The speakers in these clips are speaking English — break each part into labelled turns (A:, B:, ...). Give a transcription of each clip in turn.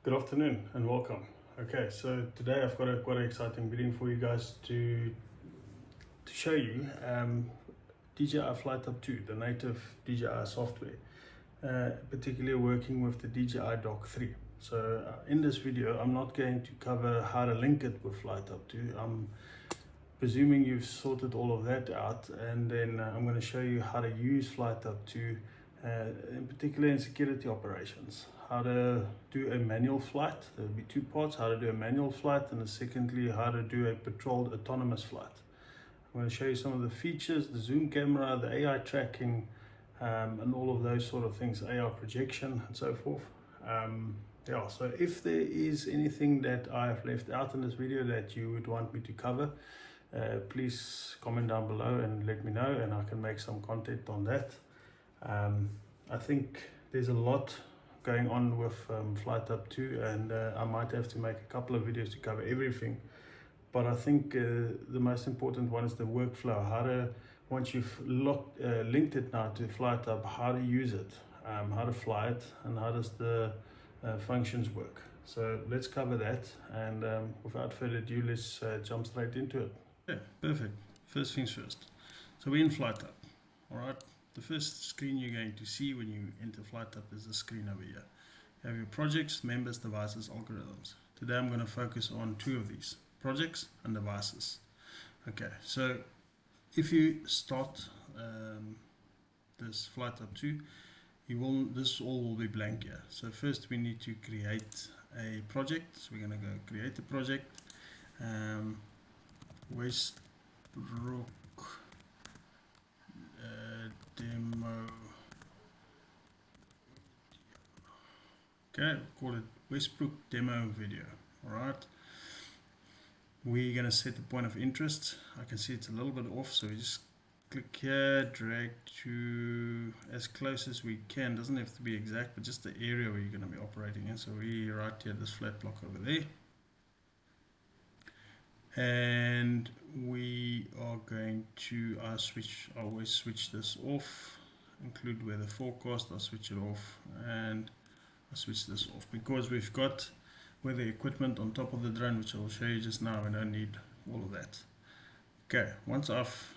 A: Good afternoon and welcome. Okay, so today I've got a quite exciting video for you guys to show you DJI Flight Hub 2, the native DJI software, particularly working with the DJI Dock 3. So in this video, I'm not going to cover how to link it with Flight Hub 2. I'm presuming you've sorted all of that out, and then I'm going to show you how to use Flight Hub 2, in particular in security operations. How to do a manual flight. There will be two parts: how to do a manual flight, and secondly, how to do a patrolled autonomous flight. I'm going to show you some of the features: the zoom camera, the AI tracking, and all of those sort of things, AR projection, and so forth. Yeah, so if there is anything that I have left out in this video that you would want me to cover, please comment down below and let me know, and I can make some content on that. I think there's a lot going on with Flight Hub 2, and I might have to make a couple of videos to cover everything, but I think the most important one is the workflow. How to, once you've linked it now to Flight Hub, how to use it, how to fly it, and how does the functions work. So let's cover that, and without further ado, let's jump straight into it. Okay, perfect. First things first. So we're in Flight Hub, all right? The first screen you're going to see when you enter Flight Hub is the screen over here. You have your projects, members, devices, algorithms. Today I'm going to focus on two of these, projects and devices. Okay, so if you start this Flight Hub 2, this all will be blank here. So first we need to create a project. So we're going to go create a project. Westbrook demo. Okay, call it Westbrook demo video. All right. We're going to set the point of interest. I can see it's a little bit off, so we just click here, drag to as close as we can. Doesn't have to be exact, but just the area where you're going to be operating in. So we right here, this flat block over there. And we are going to I always switch this off, include weather forecast. I'll switch it off, and I'll switch this off because we've got weather equipment on top of the drone, which I will show you just now. I don't need all of that. Okay, once I've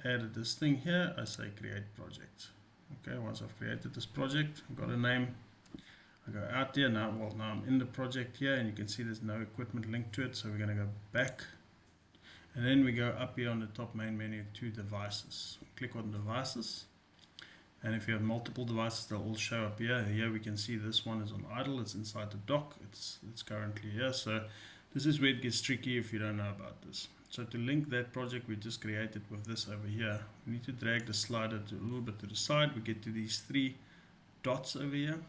A: added this thing here, I say create project. Okay, once I've created this project, I've got a name. I go out there now. Well, now I'm in the project here, and you can see there's no equipment linked to it. So we're going to go back, and then we go up here on the top main menu to devices. Click on devices, and if you have multiple devices, they'll all show up here. Here we can see this one is on idle. It's inside the dock. It's currently here. So this is where it gets tricky if you don't know about this. So to link that project we just created with this over here, we need to drag the slider to a little bit to the side. We get to these three dots over here,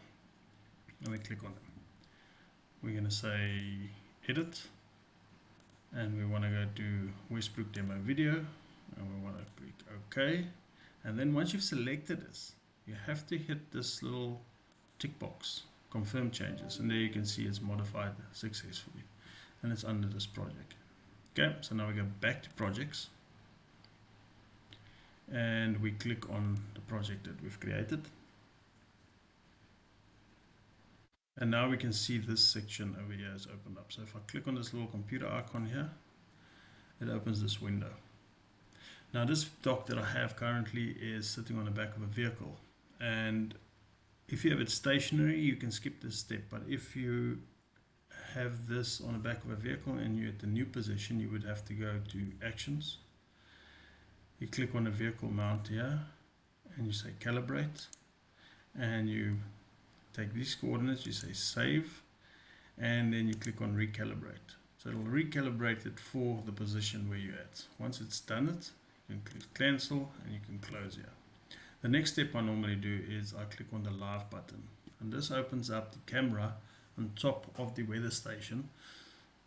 A: and we click on them. We're going to say edit, and we want to go to Westbrook demo video, and we want to click OK. And then once you've selected this, you have to hit this little tick box, confirm changes, and there you can see it's modified successfully, and it's under this project. Okay, so now we go back to projects, and we click on the project that we've created. And now we can see this section over here is opened up. So if I click on this little computer icon here, it opens this window. Now this dock that I have currently is sitting on the back of a vehicle. And if you have it stationary, you can skip this step. But if you have this on the back of a vehicle and you're at the new position, you would have to go to actions. You click on the vehicle mount here, and you say calibrate, and you take these coordinates, you say save, and then you click on recalibrate. So it'll recalibrate it for the position where you're at. Once it's done it, you can click cancel, and you can close here. The next step I normally do is I click on the live button, and this opens up the camera on top of the weather station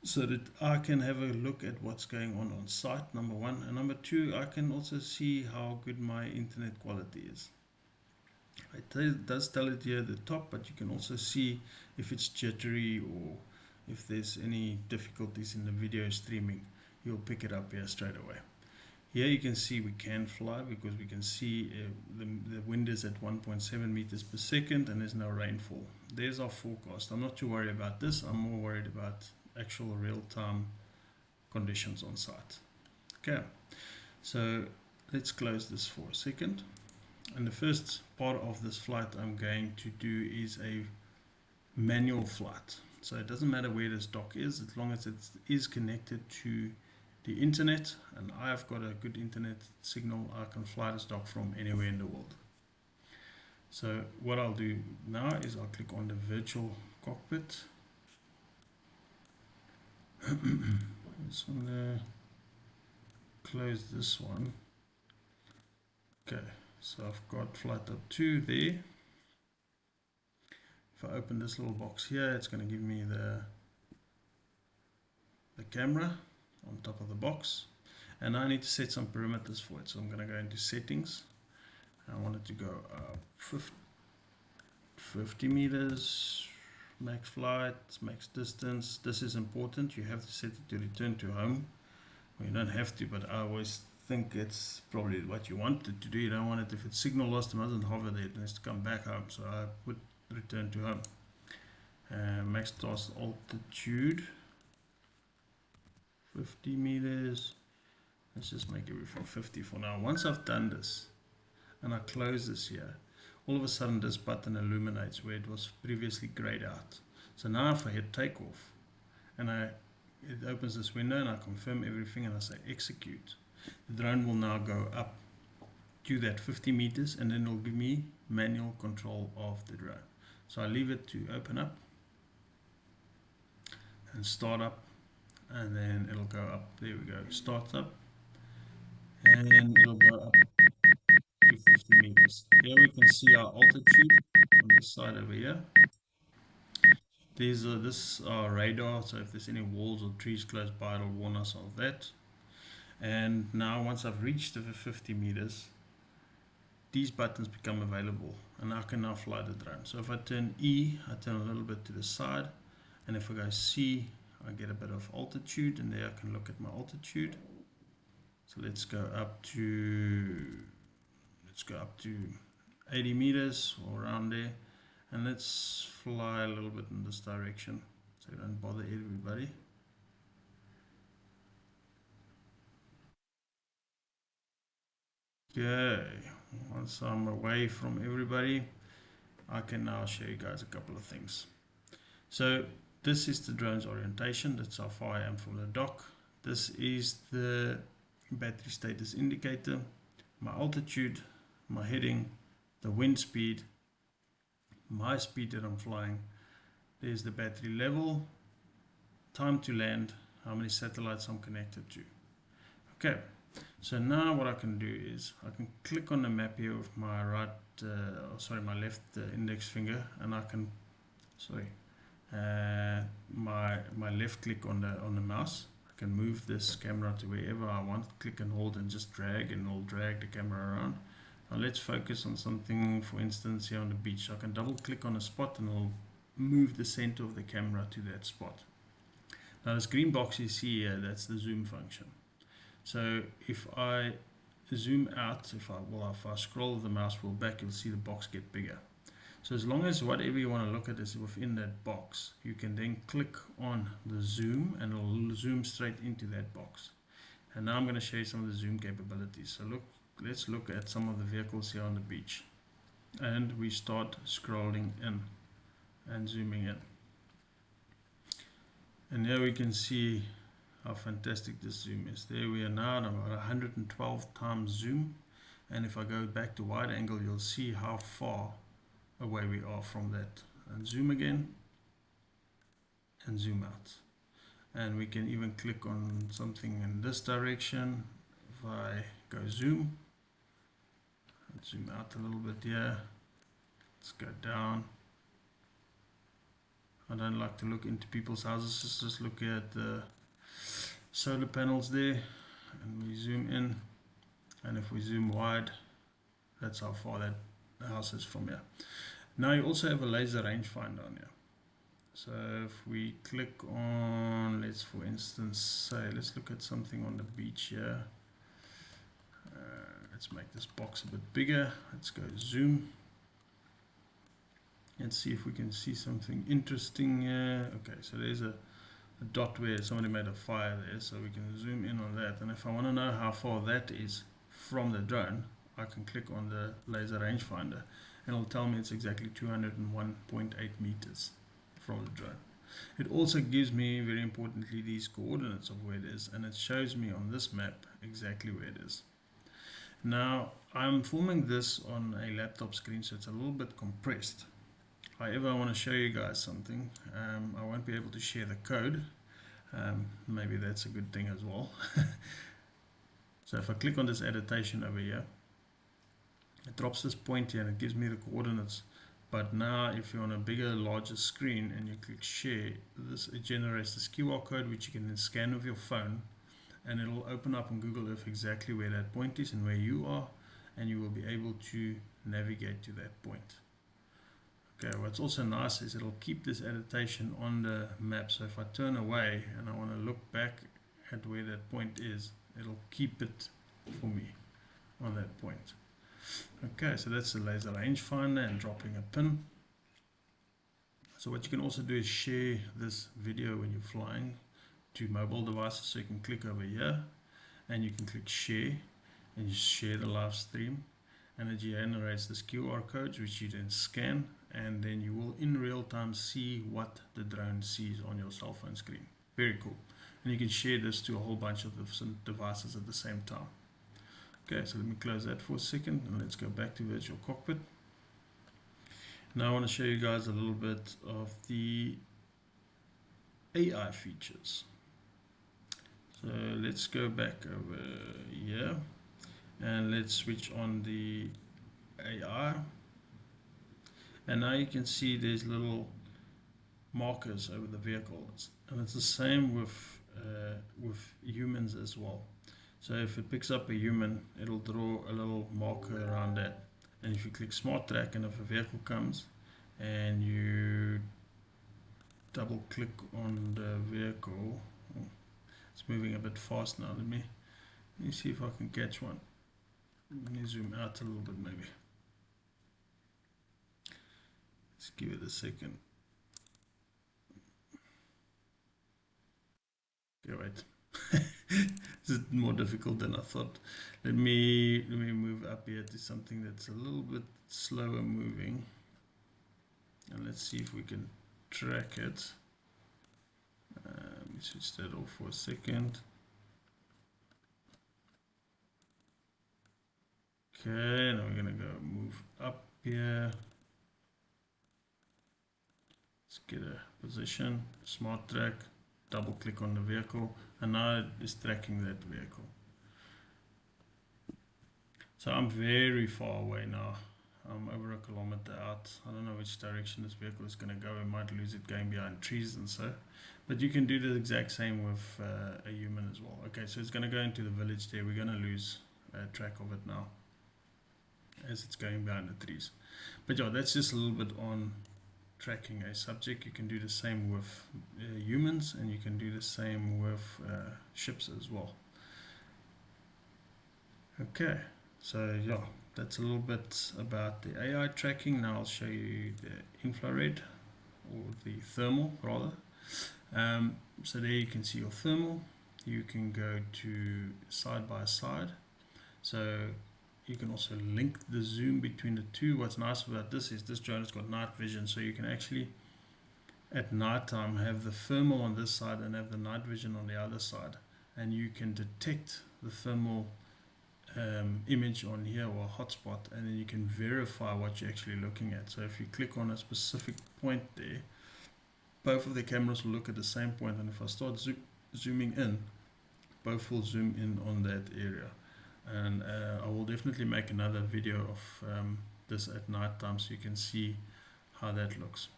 A: so that I can have a look at what's going on site, number one, and number two, I can also see how good my internet quality is. It does tell it here at the top, but you can also see if it's jittery or if there's any difficulties in the video streaming. You'll pick it up here straight away. Here you can see we can fly because we can see the wind is at 1.7 meters per second and there's no rainfall. There's our forecast. I'm not too worried about this. I'm more worried about actual real-time conditions on site. Okay, so let's close this for a second. And the first part of this flight I'm going to do is a manual flight. So it doesn't matter where this dock is, as long as it is connected to the internet and I've got a good internet signal, I can fly this dock from anywhere in the world. So what I'll do now is I'll click on the virtual cockpit. Just want to close this one. Okay, so I've got FlightHub 2 there. If I open this little box here, it's going to give me the camera on top of the box, and I need to set some parameters for it. So I'm going to go into settings. I want it to go up 50 meters, max flight, max distance. This is important. You have to set it to return to home. Well, you don't have to, but I always think it's probably what you want it to do. You don't want it, if it's signal lost, it mustn't hover there, it has to come back home. So I put return to home. Max task altitude 50 meters. Let's just make everything 50 for now. Once I've done this and I close this here, all of a sudden this button illuminates where it was previously grayed out. So now if I hit takeoff and it opens this window and I confirm everything and I say execute, the drone will now go up to that 50 meters and then it'll give me manual control of the drone. So I leave it to open up and start up, and then it'll go up. There we go, starts up, and it'll go up to 50 meters. Here we can see our altitude on this side over here. This is our radar, so if there's any walls or trees close by, it'll warn us of that. And now once I've reached the 50 meters, these buttons become available and I can now fly the drone. So if I turn E, I turn a little bit to the side, and if I go C, I get a bit of altitude, and there I can look at my altitude. So let's go up to 80 meters or around there, and let's fly a little bit in this direction so we don't bother everybody. Okay, once I'm away from everybody, I can now show you guys a couple of things. So this is the drone's orientation. That's how far I am from the dock. This is the battery status indicator, my altitude, my heading, the wind speed, my speed that I'm flying. There's the battery level, time to land, how many satellites I'm connected to. Okay, so now what I can do is I can click on the map here with my my left index finger, and I can my left click on the mouse. I can move this camera to wherever I want. Click and hold and just drag, and it'll drag the camera around. Now let's focus on something, for instance, here on the beach. I can double click on a spot and it'll move the center of the camera to that spot. Now this green box you see here, that's the zoom function. So if I zoom out, if I scroll the mouse wheel back, you'll see the box get bigger. So as long as whatever you want to look at is within that box, you can then click on the zoom and it'll zoom straight into that box. And now I'm going to show you some of the zoom capabilities. So let's look at some of the vehicles here on the beach. And we start scrolling in and zooming in. And here we can see how fantastic this zoom is. There we are now at about 112 times zoom. And if I go back to wide angle, you'll see how far away we are from that. And zoom again and zoom out. And we can even click on something in this direction. If I go zoom out a little bit here, let's go down. I don't like to look into people's houses, just look at the solar panels there, and we zoom in, and if we zoom wide, that's how far that house is from here. Now you also have a laser rangefinder on here. So if we click on, let's for instance say, let's look at something on the beach here. let's make this box a bit bigger. Let's go zoom. Let's see if we can see something interesting here. Okay, so there's a dot where somebody made a fire there, so we can zoom in on that. And if I want to know how far that is from the drone, I can click on the laser rangefinder and it'll tell me it's exactly 201.8 meters from the drone. It also gives me, very importantly, these coordinates of where it is, and it shows me on this map exactly where it is. Now, I'm filming this on a laptop screen, so it's a little bit compressed. However, I want to show you guys something. I won't be able to share the code. Maybe that's a good thing as well. So if I click on this annotation over here, it drops this point here and it gives me the coordinates. But now if you're on a bigger, larger screen and you click share, it generates this QR code which you can then scan with your phone, and it'll open up on Google Earth exactly where that point is and where you are, and you will be able to navigate to that point. Okay, what's also nice is it'll keep this annotation on the map, so if I turn away and I want to look back at where that point is, it'll keep it for me on that point. Okay, so that's the laser rangefinder and dropping a pin. So what you can also do is share this video when you're flying to mobile devices, so you can click over here and you can click share and you share the live stream, and it generates this QR code which you then scan, and then you will in real time see what the drone sees on your cell phone screen. Very cool. And you can share this to a whole bunch of different devices at the same time. Okay, so let me close that for a second and let's go back to virtual cockpit. Now I want to show you guys a little bit of the AI features. So let's go back over here and let's switch on the AI. And now you can see there's little markers over the vehicles, and it's the same with humans as well. So if it picks up a human, it'll draw a little marker around that. And if you click Smart Track, and if a vehicle comes and you double click on the vehicle, it's moving a bit fast now. Let me see if I can catch one. Let me zoom out a little bit maybe. Let's give it a second. Okay, wait. This is more difficult than I thought. Let me move up here to something that's a little bit slower moving, and let's see if we can track it. Let me switch that off for a second. Okay, now we're gonna go move up here. Let's get a position, Smart Track, double click on the vehicle, and now it is tracking that vehicle. So I'm very far away now. I'm over a kilometer out. I don't know which direction this vehicle is going to go. I might lose it going behind trees and so. But you can do the exact same with a human as well. Okay, so it's going to go into the village there. We're going to lose track of it now as it's going behind the trees. But yeah, that's just a little bit on tracking a subject. You can do the same with humans, and you can do the same with ships as well. Okay, so yeah, that's a little bit about the AI tracking. Now I'll show you the infrared, or the thermal rather. So there you can see your thermal. You can go to side by side, so you can also link the zoom between the two. What's nice about this is this drone has got night vision, so you can actually at night time have the thermal on this side and have the night vision on the other side, and you can detect the thermal image on here or a hotspot, and then you can verify what you're actually looking at. So if you click on a specific point there, both of the cameras will look at the same point, and if I start zooming in, both will zoom in on that area. And I will definitely make another video of this at night time so you can see how that looks.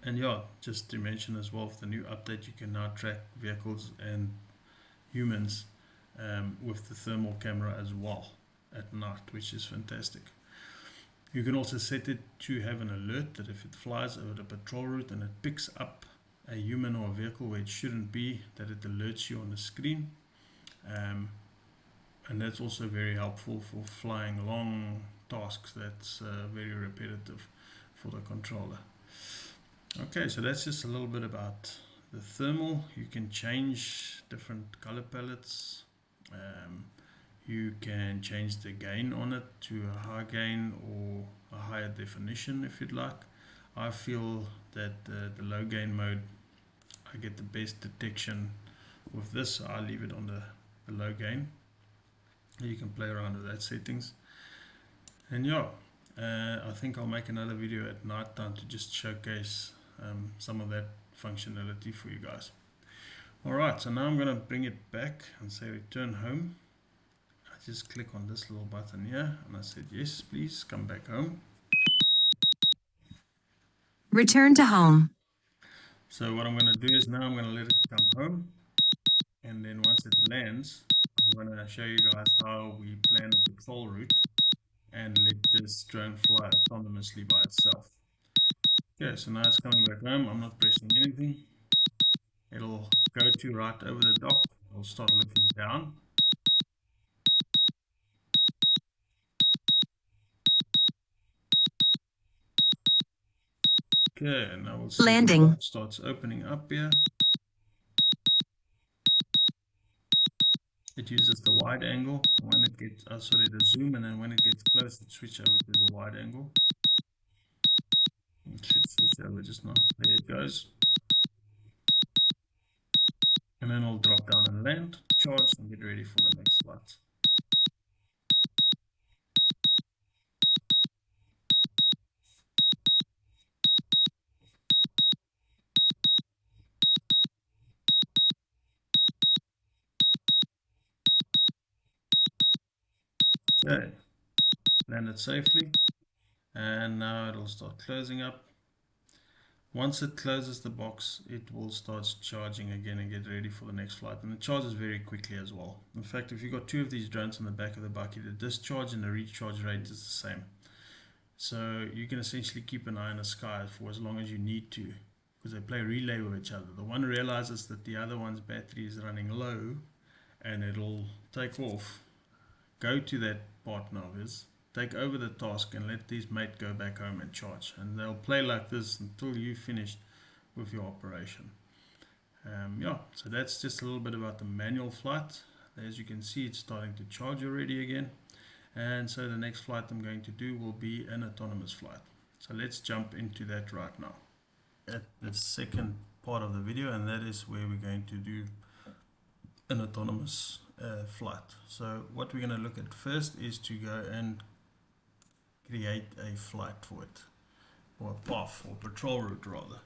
A: And yeah, just to mention as well, with the new update, you can now track vehicles and humans with the thermal camera as well at night, which is fantastic. You can also set it to have an alert that if it flies over the patrol route and it picks up a human or a vehicle where it shouldn't be, that it alerts you on the screen. and that's also very helpful for flying long tasks. That's very repetitive for the controller. Okay, so that's just a little bit about the thermal. You can change different color palettes. You can change the gain on it to a high gain or a higher definition if you'd like. I feel that the low gain mode, I get the best detection with this, so I leave it on the low gain. You can play around with that settings. And yeah, I think I'll make another video at night time to just showcase some of that functionality for you guys. Alright, so now I'm going to bring it back and say return home. I just click on this little button here and I said yes, please come back home.
B: Return to home.
A: So what I'm going to do is now I'm going to let it come home, and then once it lands, I'm going to show you guys how we plan a patrol route and let this drone fly autonomously by itself. Okay, so now it's coming back home. I'm not pressing anything. It'll go to right over the dock. It'll start looking down. Okay, and now we'll see
B: Landing.
A: the dock starts opening up here. It uses the wide angle. When it gets, the zoom, and then when it gets close, it switches over to the wide angle. It should switch over just now. There it goes. And then I'll drop down and land, charge, and get ready for the next flight. Okay, landed safely, and now it'll start closing up. Once it closes the box, it will start charging again and get ready for the next flight. And it charges very quickly as well. In fact, if you've got two of these drones on the back of the bucket, the discharge and the recharge rate is the same. So you can essentially keep an eye on the sky for as long as you need to, because they play relay with each other. The one realizes that the other one's battery is running low, and it'll take off, go to that partner of his, take over the task, and let his mate go back home and charge. And they'll play like this until you finished with your operation. Yeah, so that's just a little bit about the manual flight. As you can see, it's starting to charge already again. And so the next flight I'm going to do will be an autonomous flight. So let's jump into that right now. At the second part of the video, and that is where we're going to do an autonomous flight. So what we're going to look at first is to go and create a flight for it, or a path, or patrol route rather.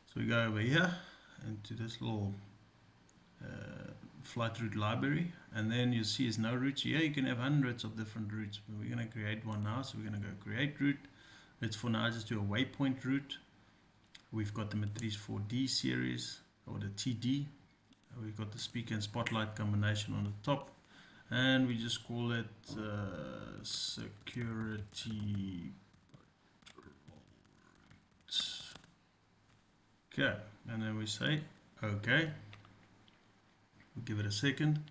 A: So we go over here into this little flight route library, and then you see there's no routes here. You can have hundreds of different routes, but we're going to create one now. So we're going to go create route. Let's for now just do a waypoint route. We've got the Matrice 4D series, or the TD. We've got the speaker and spotlight combination on the top, and we just call it security. Okay, and then we say okay. We'll give it a second.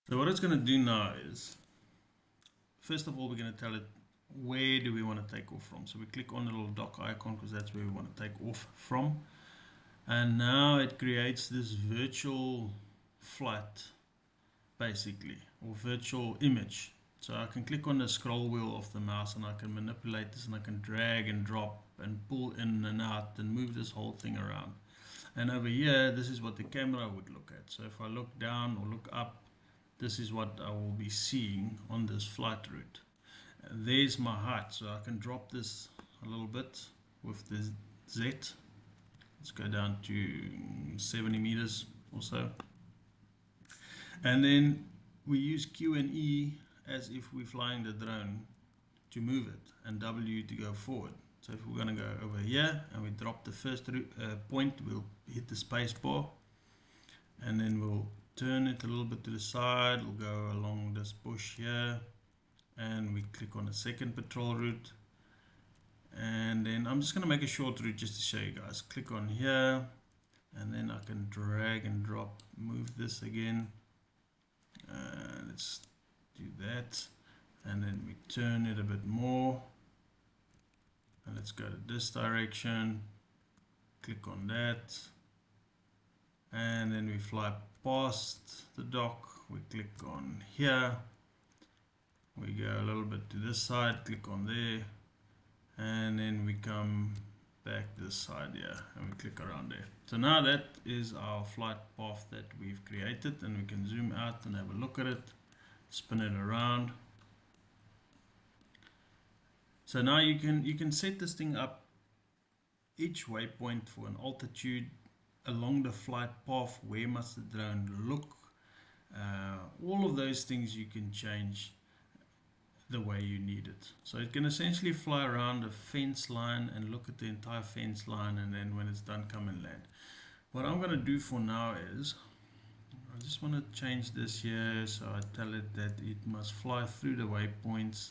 A: So what it's going to do now is, first of all, we're going to tell it where do we want to take off from. So we click on the little dock icon because that's where we want to take off from. And now it creates this virtual flight, basically, or virtual image. So I can click on the scroll wheel of the mouse and I can manipulate this, and I can drag and drop and pull in and out and move this whole thing around. And over here, this is what the camera would look at. So if I look down or look up, this is what I will be seeing on this flight route. And there's my height, so I can drop this a little bit with the Z. Let's go down to 70 meters or so. And then we use Q and E as if we're flying the drone to move it, and W to go forward. So if we're going to go over here and we drop the first point, we'll hit the space bar, and then we'll turn it a little bit to the side. We'll go along this bush here, and we click on the second patrol route. And then I'm just going to make a short route just to show you guys. Click on here, and then I can drag and drop, move this again. Let's do that, and then we turn it a bit more, and let's go to this direction, click on that, and then we fly past the dock. We click on here, we go a little bit to this side, click on there, and then we come back this side here and we click around there. So now that is our flight path that we've created, and we can zoom out and have a look at it, spin it around. So now you can set this thing up, each waypoint for an altitude along the flight path, where must the drone look, all of those things you can change the way you need it. So it can essentially fly around a fence line and look at the entire fence line, and then when it's done, come and land. What I'm going to do for now is I just want to change this here, so I tell it that it must fly through the waypoints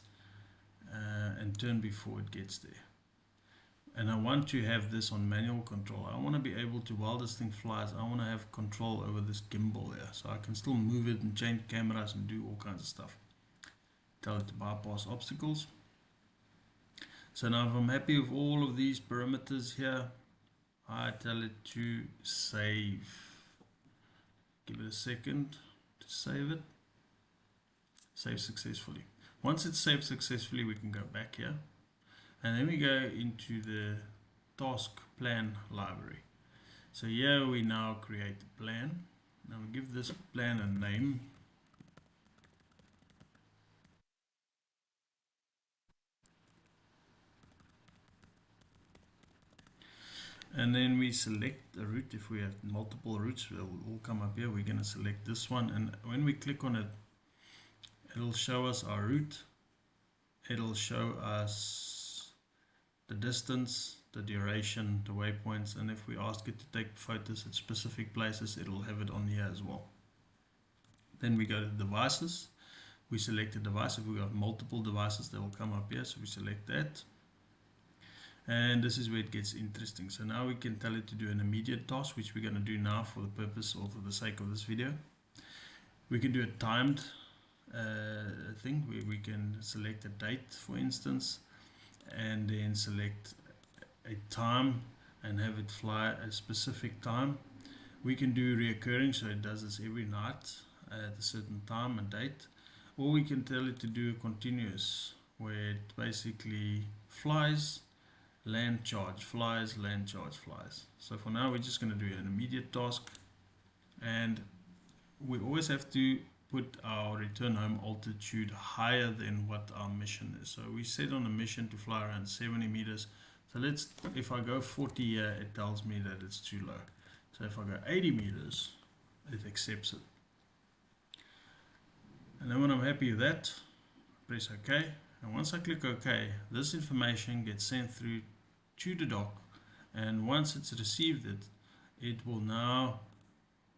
A: and turn before it gets there. And I want to have this on manual control. I want to be able to, while this thing flies, I want to have control over this gimbal here, so I can still move it and change cameras and do all kinds of stuff. Tell it to bypass obstacles. So now if I'm happy with all of these parameters here, I tell it to save. Give it a second to save it. Save successfully. Once it's saved successfully, we can go back here, and then we go into the task plan library. So here we now create the plan. Now we give this plan a name. And then we select a route. If we have multiple routes, they'll all come up here. We're going to select this one, and when we click on it, it'll show us our route. It'll show us the distance, the duration, the waypoints, and if we ask it to take photos at specific places, it'll have it on here as well. Then we go to devices. We select a device. If we have multiple devices, they will come up here, so we select that. And this is where it gets interesting. So now we can tell it to do an immediate task, which we're going to do now for the purpose or for the sake of this video. We can do a timed thing where we can select a date, for instance, and then select a time and have it fly a specific time. We can do reoccurring, so it does this every night at a certain time and date, or we can tell it to do a continuous, where it basically flies, land, charge, flies, land, charge, flies. So for now we're just going to do an immediate task, and we always have to put our return home altitude higher than what our mission is. So we set on a mission to fly around 70 meters. So let's, if I go 40 here, it tells me that it's too low. So if I go 80 meters, it accepts it. And then when I'm happy with that, press OK. And once I click OK, this information gets sent through to the dock, and once it's received it, it will now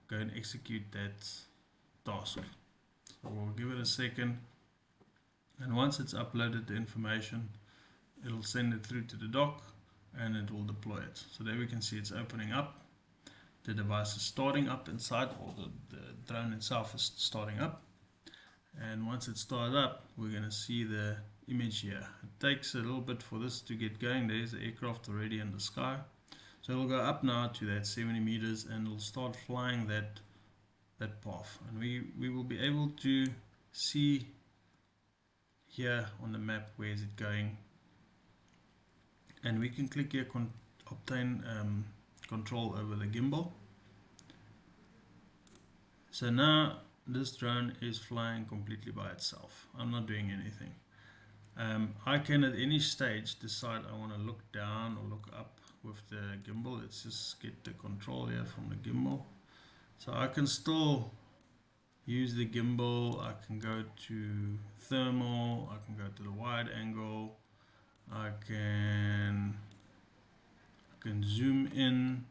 A: go and execute that task. So we'll give it a second, and once it's uploaded the information, it'll send it through to the dock and it will deploy it. So there we can see it's opening up, the device is starting up inside, or the drone itself is starting up. And once it's started up, we're going to see the image here. It takes a little bit for this to get going. There's the aircraft already in the sky. So it'll go up now to that 70 meters and it'll start flying that path. And we will be able to see here on the map where is it going. And we can click here, obtain control over the gimbal. So now this drone is flying completely by itself. I'm not doing anything. I can at any stage decide I want to look down or look up with the gimbal. Let's just get the control here from the gimbal. So I can still use the gimbal. I can go to thermal, I can go to the wide angle, I can zoom in,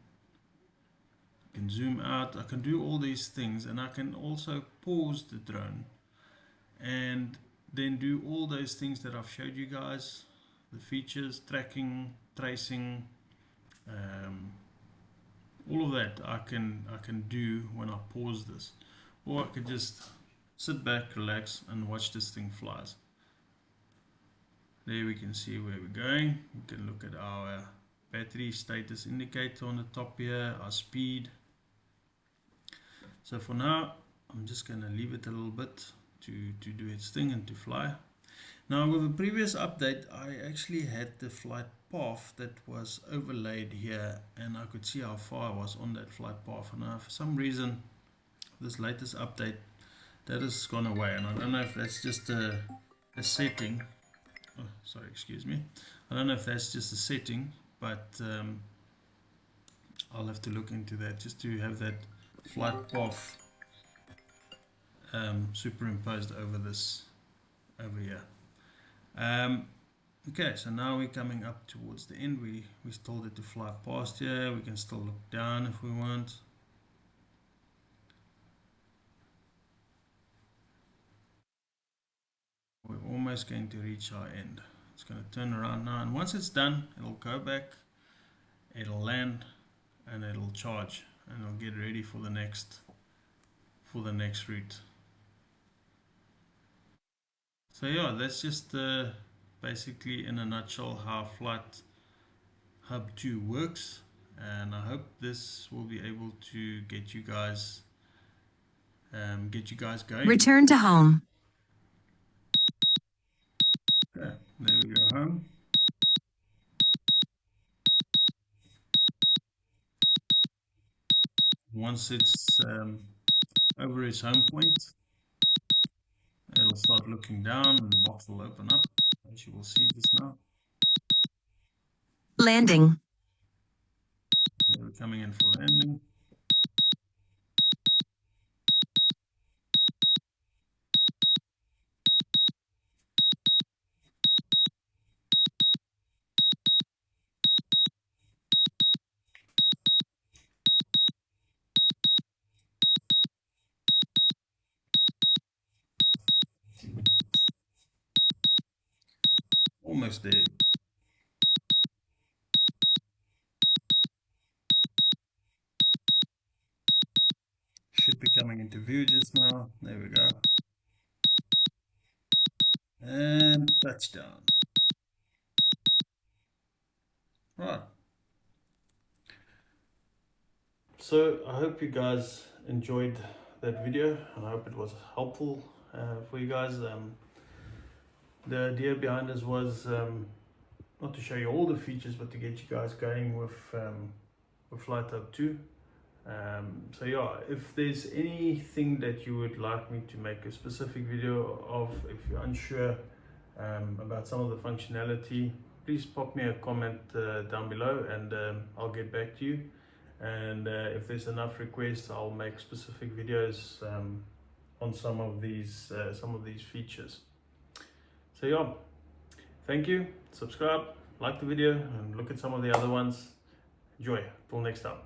A: I can zoom out, I can do all these things, and I can also pause the drone and then do all those things that I've showed you guys, the features, tracking, tracing, all of that I can do when I pause this, or I could just sit back, relax, and watch this thing flies. There we can see where we're going. We can look at our battery status indicator on the top here, our speed. So for now, I'm just going to leave it a little bit to do its thing and to fly. Now with the previous update, I actually had the flight path that was overlaid here, and I could see how far I was on that flight path. And now for some reason, this latest update, that has gone away, and I don't know if that's just a setting. Oh, sorry, excuse me. I don't know if that's just a setting, but I'll have to look into that just to have that flight path superimposed over this over here. Okay, so now we're coming up towards the end. We told it to fly past here. We can still look down if we want. We're almost going to reach our end. It's going to turn around now, and once it's done, it'll go back, it'll land, and it'll charge, and it'll get ready for the next route. So yeah, that's just basically in a nutshell how FlightHub 2 works, and I hope this will be able to get you guys going.
B: Return to home.
A: Okay, there we go, home. Once it's over its home point, it'll start looking down and the box will open up, as you will see just now.
B: Landing.
A: Okay, we're coming in for landing. Almost there. Should be coming into view just now. There we go. And touchdown. Right. So I hope you guys enjoyed that video, and I hope it was helpful for you guys. The idea behind this was not to show you all the features, but to get you guys going with FlightHub 2. So yeah, if there's anything that you would like me to make a specific video of, if you're unsure about some of the functionality, please pop me a comment down below, and I'll get back to you. And if there's enough requests, I'll make specific videos on some of these features. So yeah, thank you. Subscribe, like the video, and look at some of the other ones. Enjoy. Till next time.